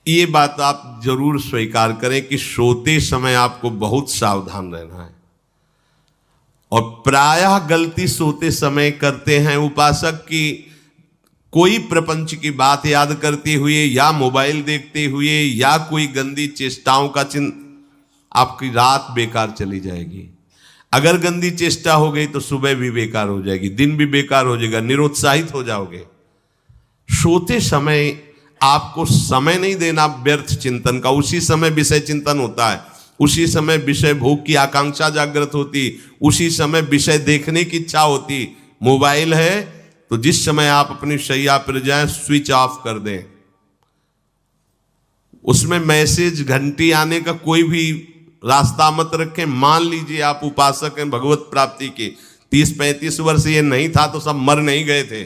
ये बात आप जरूर स्वीकार करें कि सोते समय आपको बहुत सावधान रहना है। और प्रायः गलती सोते समय करते हैं उपासक की, कोई प्रपंच की बात याद करते हुए या मोबाइल देखते हुए या कोई गंदी चेष्टाओं का आपकी रात बेकार चली जाएगी। अगर गंदी चेष्टा हो गई तो सुबह भी बेकार हो जाएगी, दिन भी बेकार हो जाएगा, निरुत्साहित हो जाओगे। सोते समय आपको समय नहीं देना व्यर्थ चिंतन का। उसी समय विषय चिंतन होता है, उसी समय विषय भोग की आकांक्षा जागृत होती, उसी समय विषय देखने की इच्छा होती। मोबाइल है तो जिस समय आप अपनी शैया पर जाएं स्विच ऑफ कर दें। उसमें मैसेज घंटी आने का कोई भी रास्ता मत रखें। मान लीजिए आप उपासक हैं भगवत प्राप्ति के, 30-35 वर्ष ये नहीं था तो सब मर नहीं गए थे।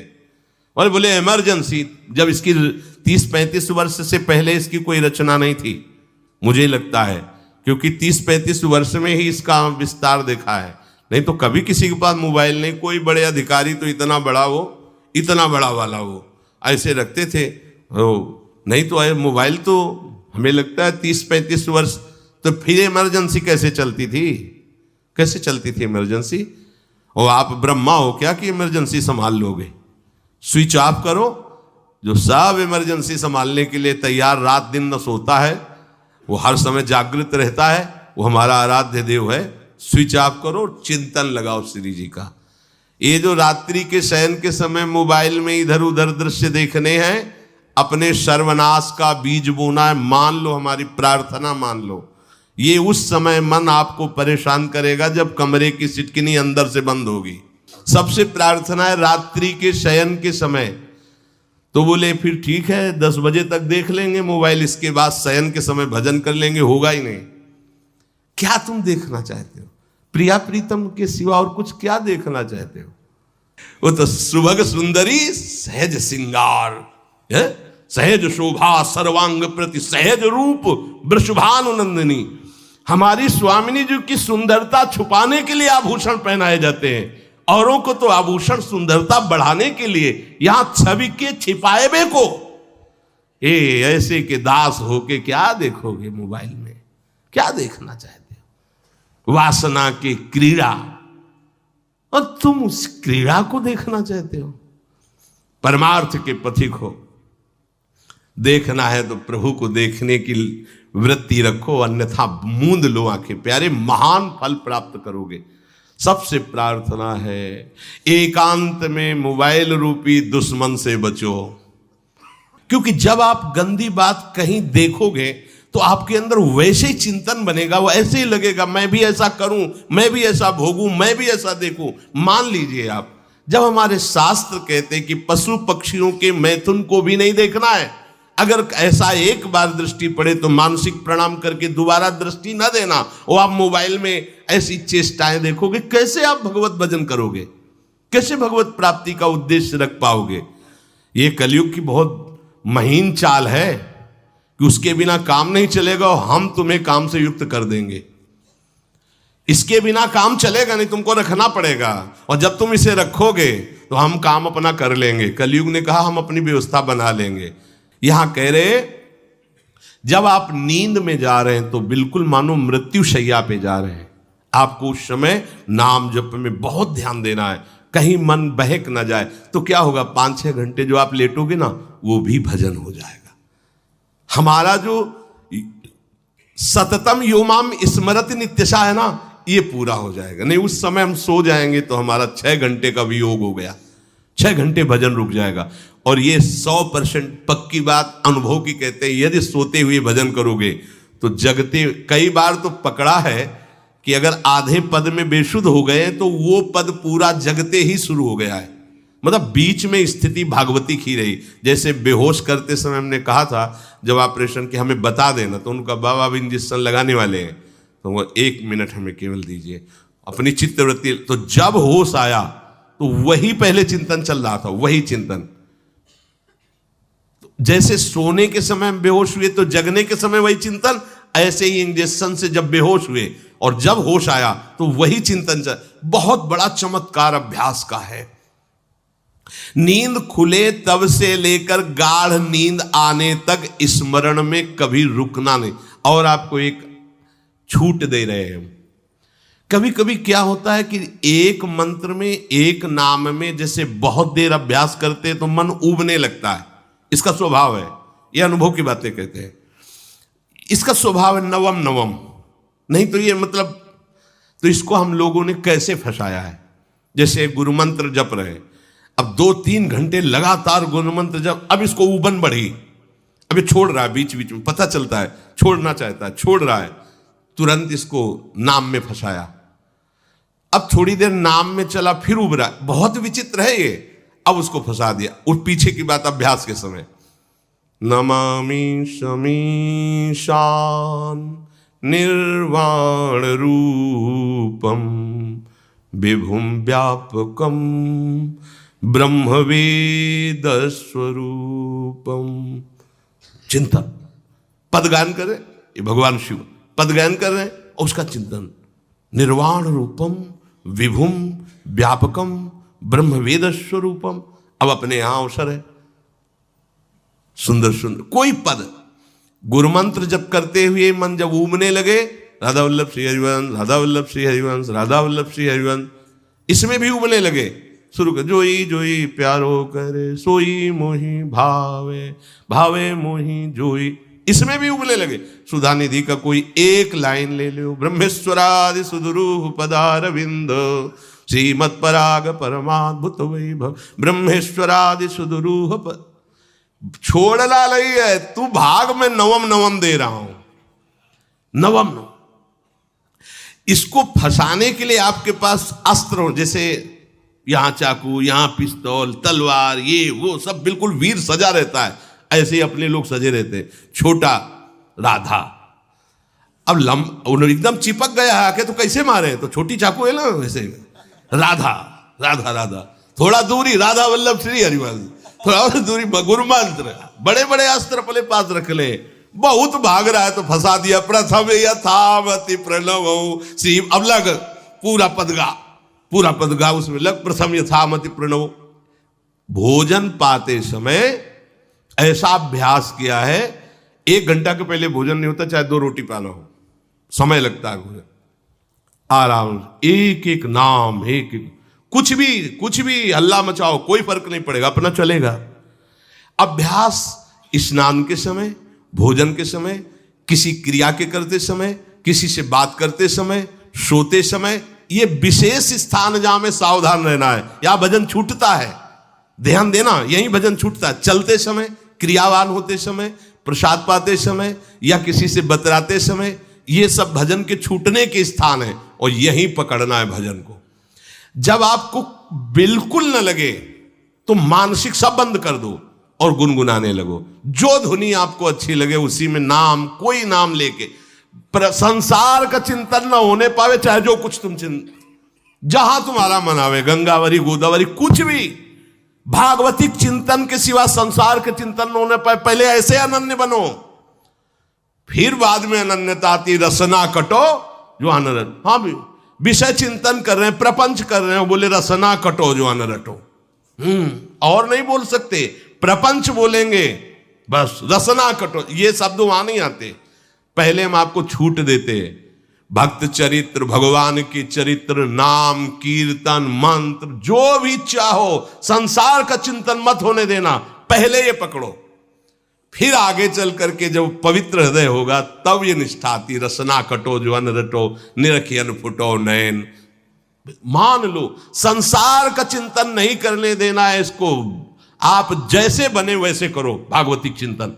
और बोले इमरजेंसी, जब इसकी 30-35 वर्ष से पहले इसकी कोई रचना नहीं थी, मुझे लगता है, क्योंकि 30-35 वर्ष में ही इसका विस्तार देखा है। नहीं तो कभी किसी के पास मोबाइल नहीं। कोई बड़े अधिकारी तो इतना बड़ा वो, इतना बड़ा वाला वो ऐसे रखते थे। नहीं तो मोबाइल तो हमें लगता है 30-35 वर्ष। तो फिर इमरजेंसी कैसे चलती थी? कैसे चलती थी इमरजेंसी? और आप ब्रह्मा हो क्या कि इमरजेंसी संभाल लोगे? स्विच ऑफ करो। जो सब इमरजेंसी संभालने के लिए तैयार रात दिन न सोता है, वो हर समय जागृत रहता है, वो हमारा आराध्य देव है। स्विच ऑफ करो, चिंतन लगाओ श्री जी का। ये जो रात्रि के शयन के समय मोबाइल में इधर उधर दृश्य देखने हैं, अपने सर्वनाश का बीज बोना है। मान लो, हमारी प्रार्थना मान लो, ये उस समय मन आपको परेशान करेगा जब कमरे की सिटकिनी अंदर से बंद होगी। सबसे प्रार्थना है रात्रि के शयन के समय। तो बोले फिर ठीक है 10 बजे तक देख लेंगे मोबाइल, इसके बाद शयन के समय भजन कर लेंगे। होगा ही नहीं। क्या तुम देखना चाहते हो? प्रिया प्रीतम के सिवा और कुछ क्या देखना चाहते हो? वो तो सुभग सुंदरी सहज सिंगार, सहज शोभा सर्वांग प्रति सहज रूप वृषभानुनंदिनी। हमारी स्वामिनी जी की सुंदरता छुपाने के लिए आभूषण पहनाए जाते हैं। औरों को तो आभूषण सुंदरता बढ़ाने के लिए, यहां छवि के छिपाए बे को ऐसे के दास होके क्या देखोगे मोबाइल में? क्या देखना चाहते हो? वासना की क्रीड़ा, और तुम उस क्रीड़ा को देखना चाहते हो। परमार्थ के पथिक हो। देखना है तो प्रभु को देखने की वृत्ति रखो, अन्यथा मूंद लो आंखें। प्यारे, महान फल प्राप्त करोगे। सबसे प्रार्थना है एकांत में मोबाइल रूपी दुश्मन से बचो। क्योंकि जब आप गंदी बात कहीं देखोगे तो आपके अंदर वैसे ही चिंतन बनेगा। वो ऐसे ही लगेगा, मैं भी ऐसा करूं, मैं भी ऐसा भोगूं, मैं भी ऐसा देखूं। मान लीजिए आप, जब हमारे शास्त्र कहते हैं कि पशु पक्षियों के मैथुन को भी नहीं देखना है, अगर ऐसा एक बार दृष्टि पड़े तो मानसिक प्रणाम करके दोबारा दृष्टि न देना। और आप मोबाइल में ऐसी चेष्टाएं देखोगे, कैसे आप भगवत भजन करोगे? कैसे भगवत प्राप्ति का उद्देश्य रख पाओगे? ये कलयुग की बहुत महीन चाल है कि उसके बिना काम नहीं चलेगा और हम तुम्हें काम से युक्त कर देंगे। इसके बिना काम चलेगा नहीं, तुमको रखना पड़ेगा। और जब तुम इसे रखोगे तो हम काम अपना कर लेंगे। कलयुग ने कहा हम अपनी व्यवस्था बना लेंगे। यहां कह रहे, जब आप नींद में जा रहे हैं तो बिल्कुल मानो मृत्यु शैया पे जा रहे हैं। आपको उस समय नाम जप में बहुत ध्यान देना है, कहीं मन बहक ना जाए। तो क्या होगा, 5-6 घंटे जो आप लेटोगे ना, वो भी भजन हो जाएगा। हमारा जो सततम योमाम स्मरति नित्यशा है ना, ये पूरा हो जाएगा। नहीं, उस समय हम सो जाएंगे तो हमारा 6 घंटे का वियोग हो गया, 6 घंटे भजन रुक जाएगा। और ये 100% पक्की बात अनुभव की कहते हैं। यदि सोते हुए भजन करोगे तो जगते, कई बार तो पकड़ा है कि अगर आधे पद में बेशुद्ध हो गए तो वो पद पूरा जगते ही शुरू हो गया है। मतलब बीच में स्थिति भागवती की रही। जैसे बेहोश करते समय हमने कहा था, जब ऑपरेशन के हमें बता देना, तो उनका बाबा अब इंजेक्शन लगाने वाले हैं, तो वो 1 मिनट हमें केवल दीजिए, अपनी चित्तवृत्ति। तो जब होश आया तो वही पहले चिंतन चल रहा था, वही चिंतन। जैसे सोने के समय हम बेहोश हुए तो जगने के समय वही चिंतन, ऐसे ही इंजेक्शन से जब बेहोश हुए और जब होश आया तो वही चिंतन चल। बहुत बड़ा चमत्कार अभ्यास का है। नींद खुले तब से लेकर गाढ़ नींद आने तक स्मरण में कभी रुकना नहीं। और आपको एक छूट दे रहे हैं। कभी कभी क्या होता है कि एक मंत्र में, एक नाम में जैसे बहुत देर अभ्यास करते हैं तो मन उबने लगता है। इसका स्वभाव है, ये अनुभव की बातें कहते हैं। इसका स्वभाव है नवम नवम। नहीं तो ये मतलब, तो इसको हम लोगों ने कैसे फंसाया है। जैसे गुरु मंत्र जप रहे, अब 2-3 घंटे लगातार गुरु मंत्र जप, अब इसको उबन बढ़ी, अब ये छोड़ रहा है, बीच बीच में पता चलता है छोड़ना चाहता है, छोड़ रहा है, तुरंत इसको नाम में फंसाया। अब थोड़ी देर नाम में चला, फिर उब रहा है, बहुत विचित्र है ये। अब उसको फंसा दिया। उस पीछे की बात अभ्यास के समय, नमामि शमीशान निर्वाण रूपम विभुम व्यापकम ब्रह्मवेद स्वरूपम। चिंतन, पदगान कर रहे, ये भगवान शिव पदगान कर रहे हैं और उसका चिंतन, निर्वाण रूपम विभुम व्यापकम ब्रह्मवेद स्वरूपम। अब अपने यहां अवसर है, सुंदर सुंदर कोई पद गुरुमंत्र जब करते हुए मन जब उबने लगे, राधा वल्लभ श्री हरिवंश, राधा वल्लभ श्री हरिवंश, राधा वल्लभ श्री हरिवंश, इसमें भी उबने लगे, शुरू कर, जोई जोई प्यारो करे सोई मोही भावे, भावे मोही जोई, इसमें भी उबने लगे। सुधा निधि का कोई एक लाइन ले लो, ब्रह्मेश्वरादि सुदुरूह पदारविंद श्रीमत् पराग परमाद्भुत वैभव, ब्रह्मेश्वरादि सुदुरूह छोड़ना नहीं है, तू भाग में नवम नवम दे रहा हूं, नवम नवम। इसको फंसाने के लिए आपके पास अस्त्र हो, जैसे यहां चाकू, यहां पिस्तौल, तलवार, ये वो सब बिल्कुल वीर सजा रहता है, ऐसे ही अपने लोग सजे रहते। छोटा राधा, अब एकदम चिपक गया है आके, तो कैसे मारे, तो छोटी चाकू है ना वैसे, राधा राधा राधा, थोड़ा दूरी राधा वल्लभ श्री हरिवंश, थोड़ा और दूरी गुरु मंत्र, बड़े बड़े अस्त्र अपने पास रख ले। बहुत भाग रहा है तो फंसा दिया। प्रथम यथावति प्रणव श्री, अब लग पूरा पदगा, पूरा पदगा उसमें लग, प्रथम यथामति प्रणव। भोजन पाते समय ऐसा अभ्यास किया है, 1 घंटा के पहले भोजन नहीं होता, चाहे 2 रोटी पाना हो, समय लगता है भोजन। आराम, एक एक नाम, एक एक, कुछ भी हल्ला मचाओ, कोई फर्क नहीं पड़ेगा, अपना चलेगा। अभ्यास स्नान के समय, भोजन के समय, किसी क्रिया के करते समय, किसी से बात करते समय, सोते समय, ये विशेष स्थान जहां में सावधान रहना है। यहां भजन छूटता है, ध्यान देना, यही भजन छूटता है। चलते समय, क्रियावान होते समय, प्रसाद पाते समय या किसी से बतराते समय, ये सब भजन के छूटने के स्थान है और यहीं पकड़ना है भजन को। जब आपको बिल्कुल न लगे तो मानसिक सब बंद कर दो और गुनगुनाने लगो। जो धुनी आपको अच्छी लगे उसी में नाम, कोई नाम लेके, संसार का चिंतन न होने पावे, चाहे जो कुछ तुम जहां तुम्हारा मन आवे, गंगावरी गोदावरी, कुछ भी भागवतिक चिंतन के सिवा संसार के चिंतन न होने पाए। पहले ऐसे अनन्य बनो, फिर बाद में अनन्यता आती, रसना कटो जो अनरट। हाँ भी विषय चिंतन कर रहे हैं, प्रपंच कर रहे हैं, बोले रसना कटो जो अनरटो। और नहीं बोल सकते, प्रपंच बोलेंगे बस, रसना कटो, ये शब्द वहां नहीं आते। पहले हम आपको छूट देते, भक्त चरित्र, भगवान की चरित्र, नाम, कीर्तन, मंत्र, जो भी चाहो, संसार का चिंतन मत होने देना, पहले ये पकड़ो। फिर आगे चल करके जब पवित्र हृदय होगा तब ये निष्ठा आती, रसना कटो जो अन रटो, निरखियन फुटो नयन। मान लो संसार का चिंतन नहीं करने देना है इसको, आप जैसे बने वैसे करो भागवतिक चिंतन।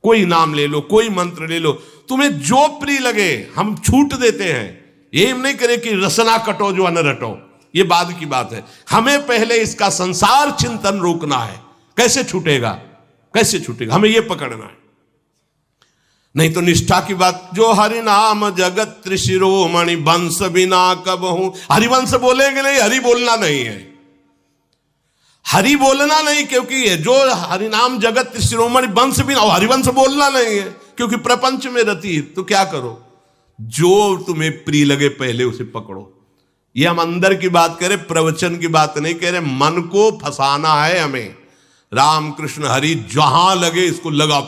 कोई नाम ले लो, कोई मंत्र ले लो, तुम्हें जो प्रिय लगे, हम छूट देते हैं। ये हम नहीं करें कि रसना कटो जो अन रटो, ये बाद की बात है। हमें पहले इसका संसार चिंतन रोकना है। कैसे छूटेगा, कैसे छूटेगा, हमें यह पकड़ना है। नहीं तो निष्ठा की बात, जो हरि नाम जगत त्रिशिरोमणि वंश बिना कबहू, हरिवंश बोलेंगे नहीं, हरि बोलना नहीं है, हरि बोलना नहीं, क्योंकि जो हरिनाम जगत त्रिशिरोमणि वंश बिना, हरिवंश बोलना नहीं है क्योंकि प्रपंच में रति। तो क्या करो, जो तुम्हें प्रिय लगे पहले उसे पकड़ो। ये हम अंदर की बात करें, प्रवचन की बात नहीं कह रहे। मन को फंसाना है हमें। राम कृष्ण हरि जहां लगे इसको लगाओ,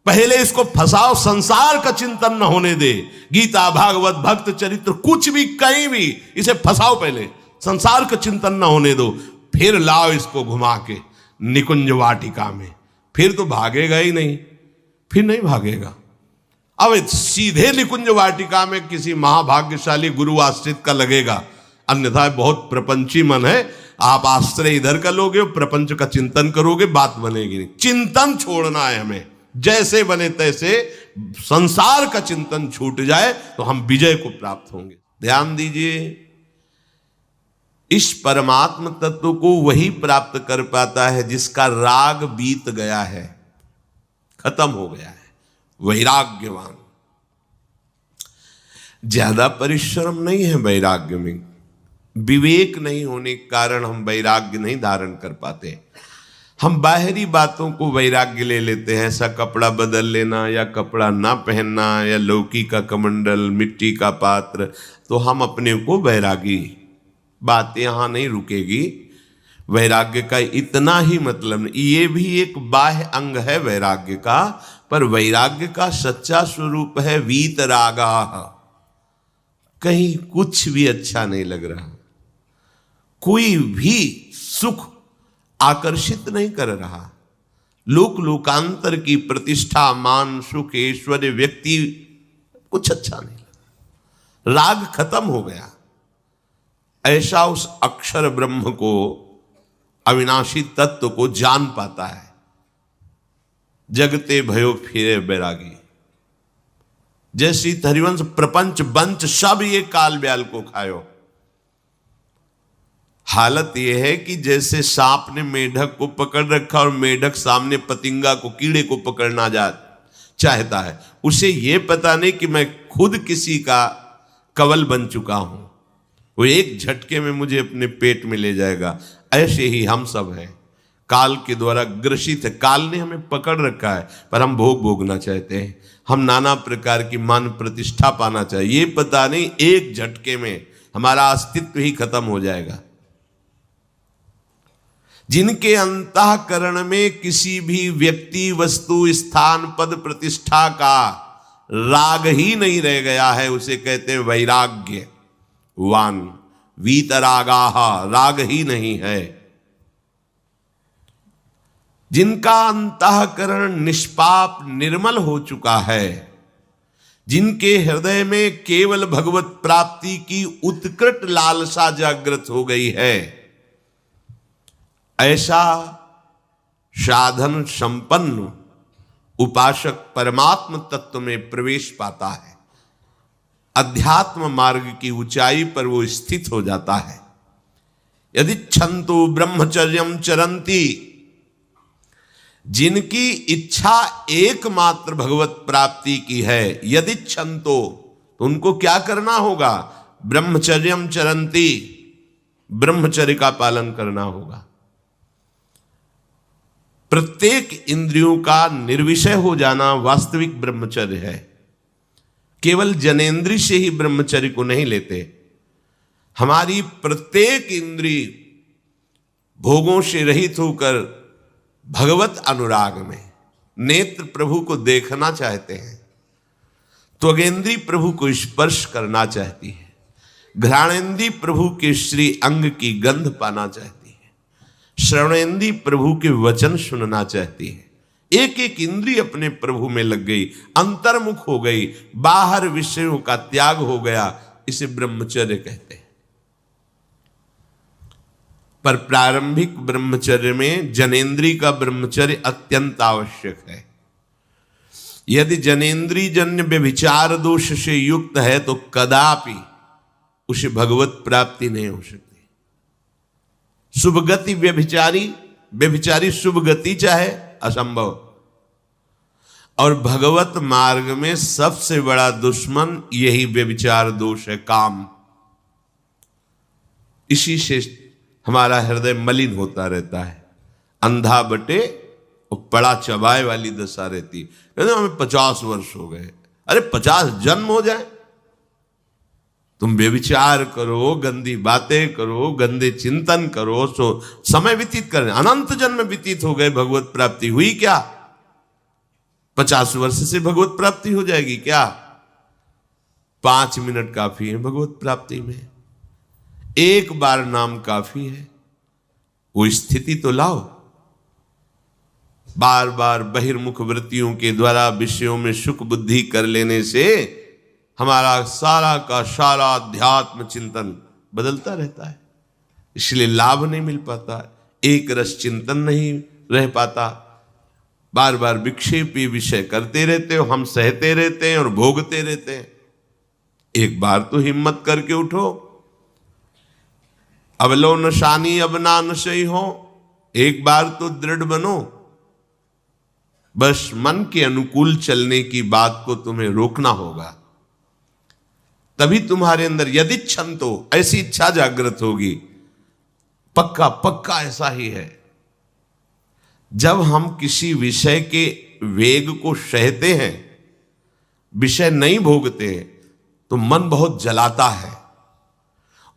पहले इसको फंसाओ, संसार का चिंतन न होने दे। गीता भागवत भक्त चरित्र कुछ भी कहीं भी इसे फंसाओ, पहले संसार का चिंतन न होने दो, फिर लाओ इसको घुमा के निकुंज वाटिका में। फिर तो भागेगा ही नहीं, फिर नहीं भागेगा। अब सीधे निकुंज वाटिका में किसी महाभाग्यशाली गुरु आश्रित का लगेगा, अन्यथा बहुत प्रपंची मन है। आप आश्रय इधर का लोगे, प्रपंच का चिंतन करोगे, बात बनेगी नहीं। चिंतन छोड़ना है हमें, जैसे बने तैसे संसार का चिंतन छूट जाए तो हम विजय को प्राप्त होंगे। ध्यान दीजिए, इस परमात्म तत्व को वही प्राप्त कर पाता है जिसका राग बीत गया है, खत्म हो गया है, वैराग्यवान। ज्यादा परिश्रम नहीं है वैराग्य में, विवेक नहीं होने के कारण हम वैराग्य नहीं धारण कर पाते। हम बाहरी बातों को वैराग्य ले लेते हैं, ऐसा कपड़ा बदल लेना या कपड़ा ना पहनना या लौकी का कमंडल, मिट्टी का पात्र, तो हम अपने को वैरागी। बात यहां नहीं रुकेगी। वैराग्य का इतना ही मतलब नहीं, ये भी एक बाह्य अंग है वैराग्य का, पर वैराग्य का सच्चा स्वरूप है वीतरागा। कहीं कुछ भी अच्छा नहीं लग रहा, कोई भी सुख आकर्षित नहीं कर रहा, लोक लोकांतर की प्रतिष्ठा, मान, सुख, ऐश्वर्य, व्यक्ति कुछ अच्छा नहीं लगा, राग खत्म हो गया। ऐसा उस अक्षर ब्रह्म को, अविनाशी तत्व को जान पाता है। जगते भयो फिरे बैरागी। जैसी हरिवंश प्रपंच बंच सब ये काल ब्याल को खायो। हालत यह है कि जैसे सांप ने मेढक को पकड़ रखा और मेढक सामने पतिंगा को, कीड़े को पकड़ना चाहता है। उसे यह पता नहीं कि मैं खुद किसी का कवल बन चुका हूं, वो एक झटके में मुझे अपने पेट में ले जाएगा। ऐसे ही हम सब हैं, काल के द्वारा ग्रसित है। काल ने हमें पकड़ रखा है, पर हम भोग भोगना चाहते हैं। हम नाना प्रकार की मान प्रतिष्ठा पाना चाहिए, ये पता नहीं एक झटके में हमारा अस्तित्व ही खत्म हो जाएगा। जिनके अंतःकरण में किसी भी व्यक्ति, वस्तु, स्थान, पद, प्रतिष्ठा का राग ही नहीं रह गया है, उसे कहते हैं वैराग्यवान। वीतरागाः, राग ही नहीं है। जिनका अंतःकरण निष्पाप निर्मल हो चुका है, जिनके हृदय में केवल भगवत प्राप्ति की उत्कट लालसा जागृत हो गई है, ऐसा साधन संपन्न उपासक परमात्म तत्व में प्रवेश पाता है। अध्यात्म मार्ग की ऊंचाई पर वो स्थित हो जाता है। यदि छंतु ब्रह्मचर्यम चरंती, जिनकी इच्छा एकमात्र भगवत प्राप्ति की है, यदि छंतो, तो उनको क्या करना होगा? ब्रह्मचर्यम चरंती, ब्रह्मचर्य का पालन करना होगा। प्रत्येक इंद्रियों का निर्विषय हो जाना वास्तविक ब्रह्मचर्य है। केवल जनेन्द्रिय से ही ब्रह्मचर्य को नहीं लेते। हमारी प्रत्येक इंद्रिय भोगों से रहित होकर भगवत अनुराग में, नेत्र प्रभु को देखना चाहते हैं, त्वगेंद्री प्रभु को स्पर्श करना चाहती है, घ्राणेन्द्री प्रभु के श्री अंग की गंध पाना चाहती है, श्रवणेन्द्री प्रभु के वचन सुनना चाहती है। एक एक इंद्रिय अपने प्रभु में लग गई, अंतर्मुख हो गई, बाहर विषयों का त्याग हो गया। इसे ब्रह्मचर्य कहते हैं। पर प्रारंभिक ब्रह्मचर्य में जनेन्द्रिय का ब्रह्मचर्य अत्यंत आवश्यक है। यदि जनेन्द्रिय जन्य व्यभिचार दोष से युक्त है तो कदापि उसे भगवत प्राप्ति नहीं हो सकती। शुभ गति व्यभिचारी शुभ गति चाहे, असंभव। और भगवत मार्ग में सबसे बड़ा दुश्मन यही व्यभिचार दोष है, काम। इसी से हमारा हृदय मलिन होता रहता है, अंधा बटे और पड़ा चबाए वाली दशा रहती। कहते हमें 50 वर्ष हो गए। अरे 50 जन्म हो जाए, तुम व्यभिचार करो, गंदी बातें करो, गंदे चिंतन करो, सो समय व्यतीत कर, अनंत जन्म व्यतीत हो गए, भगवत प्राप्ति हुई क्या? 50 वर्ष से भगवत प्राप्ति हो जाएगी क्या? 5 मिनट काफी है भगवत प्राप्ति में, एक बार नाम काफी है। वो स्थिति तो लाओ। बार बार बहिर्मुख वृत्तियों के द्वारा विषयों में सुख बुद्धि कर लेने से हमारा सारा का सारा अध्यात्म चिंतन बदलता रहता है, इसलिए लाभ नहीं मिल पाता, एक रस चिंतन नहीं रह पाता। बार बार विक्षेपी विषय करते रहते हो, हम सहते रहते हैं और भोगते रहते हैं। एक बार तो हिम्मत करके उठो, अब लो नशानी अब ना नशई हो, एक बार तो दृढ़ बनो। बस मन के अनुकूल चलने की बात को तुम्हें रोकना होगा, तभी तुम्हारे अंदर यदि क्षण तो ऐसी इच्छा जागृत होगी। पक्का पक्का ऐसा ही है, जब हम किसी विषय के वेग को सहते हैं, विषय नहीं भोगते हैं, तो मन बहुत जलाता है।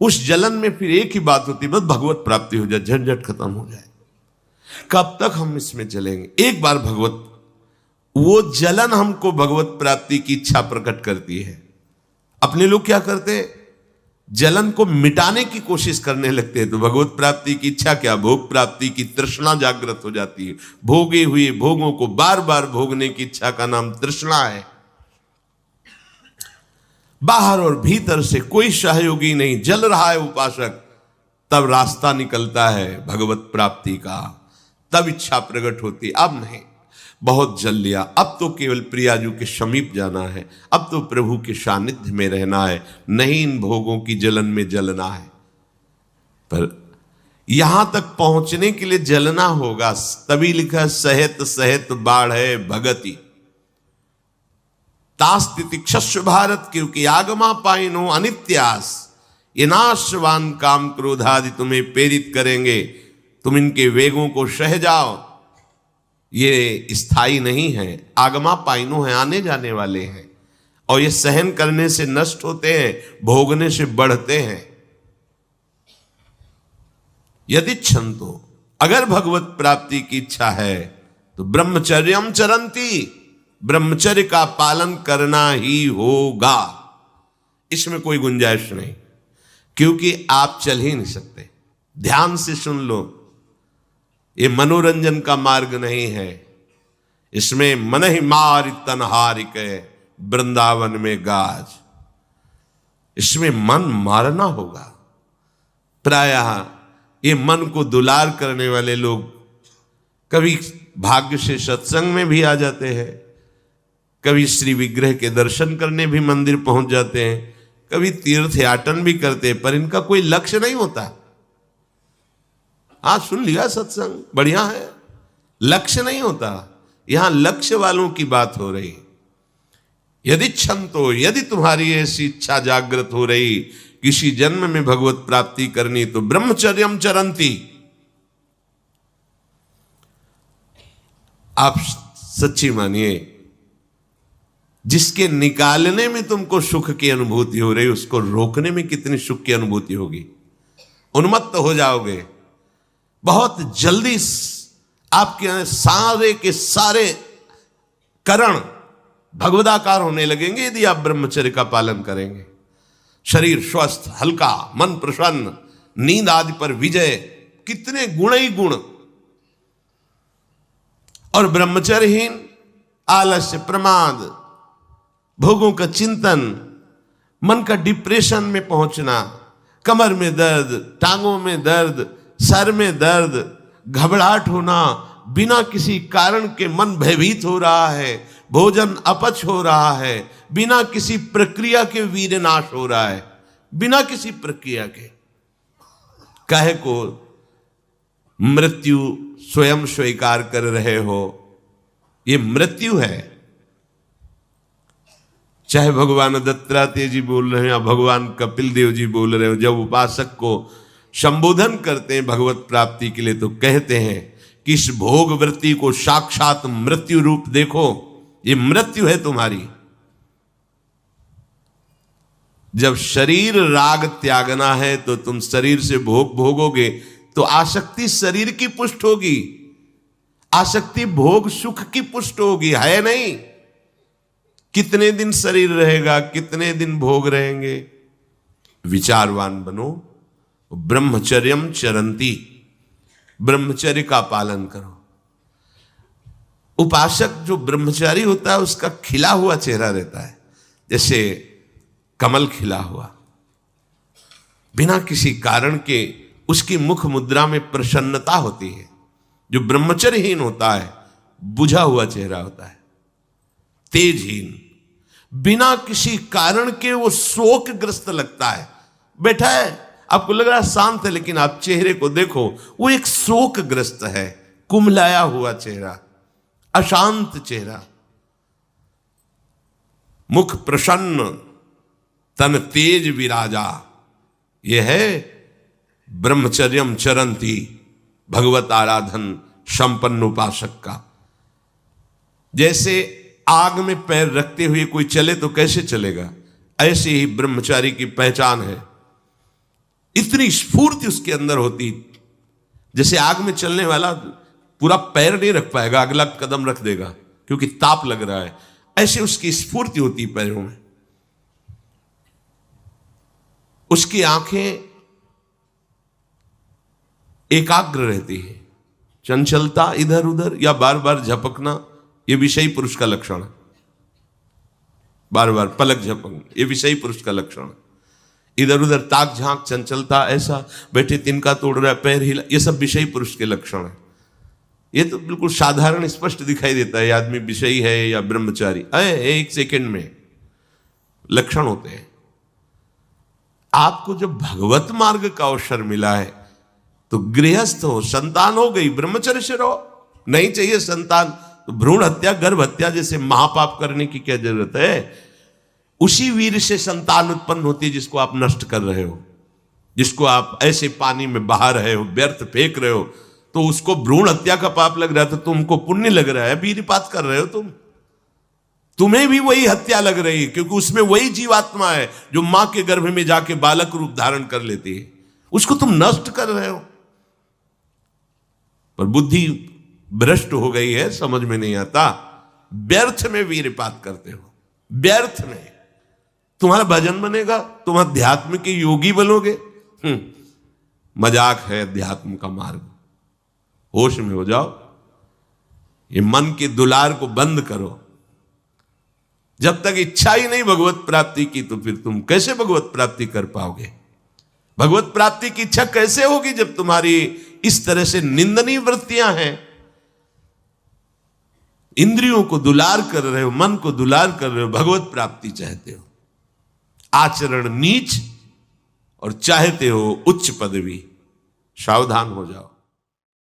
उस जलन में फिर एक ही बात होती है, बस भगवत प्राप्ति हो जाए, झंझट खत्म हो जाए। कब तक हम इसमें चलेंगे? एक बार भगवत, वो जलन हमको भगवत प्राप्ति की इच्छा प्रकट करती है। अपने लोग क्या करते हैं, जलन को मिटाने की कोशिश करने लगते हैं, तो भगवत प्राप्ति की इच्छा क्या, भोग प्राप्ति की तृष्णा जागृत हो जाती है। भोगे हुए भोगों को बार बार भोगने की इच्छा का नाम तृष्णा है। बाहर और भीतर से कोई सहयोगी नहीं, जल रहा है उपासक, तब रास्ता निकलता है भगवत प्राप्ति का, तब इच्छा प्रकट होती। अब नहीं, बहुत जल लिया, अब तो केवल प्रियाजू के समीप जाना है, अब तो प्रभु के सानिध्य में रहना है, नहीं इन भोगों की जलन में जलना है। पर यहां तक पहुंचने के लिए जलना होगा, तभी लिखा सहित सहित बाढ़ है भगति तास्तिति क्षस्व भारत, क्योंकि आगमा पाइनो अनित्यास, ये नाशवान काम क्रोधादि तुम्हें प्रेरित करेंगे, तुम इनके वेगों को सह जाओ, ये स्थायी नहीं है। आगमा पाइनो है, आने जाने वाले हैं, और ये सहन करने से नष्ट होते हैं, भोगने से बढ़ते हैं। यदि क्षंतो, अगर भगवत प्राप्ति की इच्छा है तो ब्रह्मचर्यम चरंती, ब्रह्मचर्य का पालन करना ही होगा, इसमें कोई गुंजाइश नहीं, क्योंकि आप चल ही नहीं सकते। ध्यान से सुन लो, ये मनोरंजन का मार्ग नहीं है, इसमें मन ही मार तनहारिक वृंदावन में गाज, इसमें मन मारना होगा। प्रायः ये मन को दुलार करने वाले लोग कभी भाग्य से सत्संग में भी आ जाते हैं, कभी श्री विग्रह के दर्शन करने भी मंदिर पहुंच जाते हैं, कभी तीर्थ याटन भी करते हैं, पर इनका कोई लक्ष्य नहीं होता। हाँ, सुन लिया सत्संग, बढ़िया है, लक्ष्य नहीं होता। यहां लक्ष्य वालों की बात हो रही। यदि क्षण तो, यदि तुम्हारी ऐसी इच्छा जागृत हो रही किसी जन्म में भगवत प्राप्ति करनी, तो ब्रह्मचर्यम चरंती, आप सच्ची मानिए, जिसके निकालने में तुमको सुख की अनुभूति हो रही, उसको रोकने में कितनी सुख की अनुभूति होगी। उन्मत्त हो जाओगे, बहुत जल्दी आपके सारे के सारे करण भगवदाकार होने लगेंगे यदि आप ब्रह्मचर्य का पालन करेंगे। शरीर स्वस्थ, हल्का, मन प्रसन्न, नींद आदि पर विजय, कितने गुण ही गुण। और ब्रह्मचर्यहीन आलस्य, प्रमाद, भोगों का चिंतन, मन का डिप्रेशन में पहुंचना, कमर में दर्द, टांगों में दर्द, सर में दर्द, घबराहट होना, बिना किसी कारण के मन भयभीत हो रहा है, भोजन अपच हो रहा है, बिना किसी प्रक्रिया के वीरनाश हो रहा है, बिना किसी प्रक्रिया के। काहे को मृत्यु स्वयं स्वीकार कर रहे हो, ये मृत्यु है। चाहे भगवान दत्तात्रेय जी बोल रहे हैं या भगवान कपिल देव जी बोल रहे हो, जब उपासक को संबोधन करते हैं भगवत प्राप्ति के लिए, तो कहते हैं कि इस भोग वृत्ति को साक्षात मृत्यु रूप देखो, ये मृत्यु है तुम्हारी। जब शरीर राग त्यागना है तो तुम शरीर से भोग भोगोगे तो आसक्ति शरीर की पुष्ट होगी, आसक्ति भोग सुख की पुष्ट होगी, है नहीं। कितने दिन शरीर रहेगा, कितने दिन भोग रहेंगे। विचारवान बनो, ब्रह्मचर्यम चरंती, ब्रह्मचर्य का पालन करो। उपासक जो ब्रह्मचारी होता है उसका खिला हुआ चेहरा रहता है, जैसे कमल खिला हुआ, बिना किसी कारण के उसकी मुख मुद्रा में प्रसन्नता होती है। जो ब्रह्मचर्यहीन होता है बुझा हुआ चेहरा होता है, तेजहीन, बिना किसी कारण के वो शोकग्रस्त लगता है। बैठा है, आपको लग रहा है शांत है, लेकिन आप चेहरे को देखो, वो एक शोकग्रस्त है, कुम्हलाया हुआ चेहरा, अशांत चेहरा। मुख प्रसन्न, तन तेज विराजा, यह है ब्रह्मचर्यम चरंती, भगवत आराधन संपन्न उपासक का। जैसे आग में पैर रखते हुए कोई चले तो कैसे चलेगा, ऐसे ही ब्रह्मचारी की पहचान है। इतनी स्फूर्ति उसके अंदर होती, जैसे आग में चलने वाला पूरा पैर नहीं रख पाएगा, अगला कदम रख देगा क्योंकि ताप लग रहा है, ऐसे उसकी स्फूर्ति होती पैरों में। उसकी आंखें एकाग्र रहती है, चंचलता इधर उधर या बार बार झपकना यह विषयी पुरुष का लक्षण है। बार बार पलक झपकना यह विषयी पुरुष का लक्षण है। इधर उधर ताक झांक, चंचलता, ऐसा बैठे तिनका तोड़ रहा है, पैर हिला, यह सब विषयी पुरुष के लक्षण है। यह तो बिल्कुल साधारण स्पष्ट दिखाई देता है आदमी विषयी है या ब्रह्मचारी, एक सेकंड में लक्षण होते हैं। आपको जब भगवत मार्ग का अवसर मिला है तो गृहस्थ हो, संतान हो गई, ब्रह्मचर्य से रहो। नहीं चाहिए संतान तो भ्रूण हत्या, गर्भ हत्या जैसे महापाप करने की क्या जरूरत है। उसी वीर से संतान उत्पन्न होती है जिसको आप नष्ट कर रहे हो, जिसको आप ऐसे पानी में बहा रहे हो, व्यर्थ फेंक रहे हो, तो उसको भ्रूण हत्या का पाप लग रहा है, तो तुमको पुण्य लग रहा है, वीरपात कर रहे हो तुम्हें भी वही हत्या लग रही है, क्योंकि उसमें वही जीवात्मा है जो मां के गर्भ में जाके बालक रूप धारण कर लेती है, उसको तुम नष्ट कर रहे हो। पर बुद्धि भ्रष्ट हो गई है, समझ में नहीं आता, व्यर्थ में वीरपात करते हो, व्यर्थ में। तुम्हारा भजन बनेगा, तुम अध्यात्म के योगी बनोगे, मजाक है अध्यात्म का मार्ग। होश में हो जाओ, ये मन के दुलार को बंद करो। जब तक इच्छा ही नहीं भगवत प्राप्ति की, तो फिर तुम कैसे भगवत प्राप्ति कर पाओगे। भगवत प्राप्ति की इच्छा कैसे होगी जब तुम्हारी इस तरह से निंदनीय वृत्तियां हैं। इंद्रियों को दुलार कर रहे हो, मन को दुलार कर रहे हो, भगवत प्राप्ति चाहते हो, आचरण नीच और चाहते हो उच्च पदवी। सावधान हो जाओ।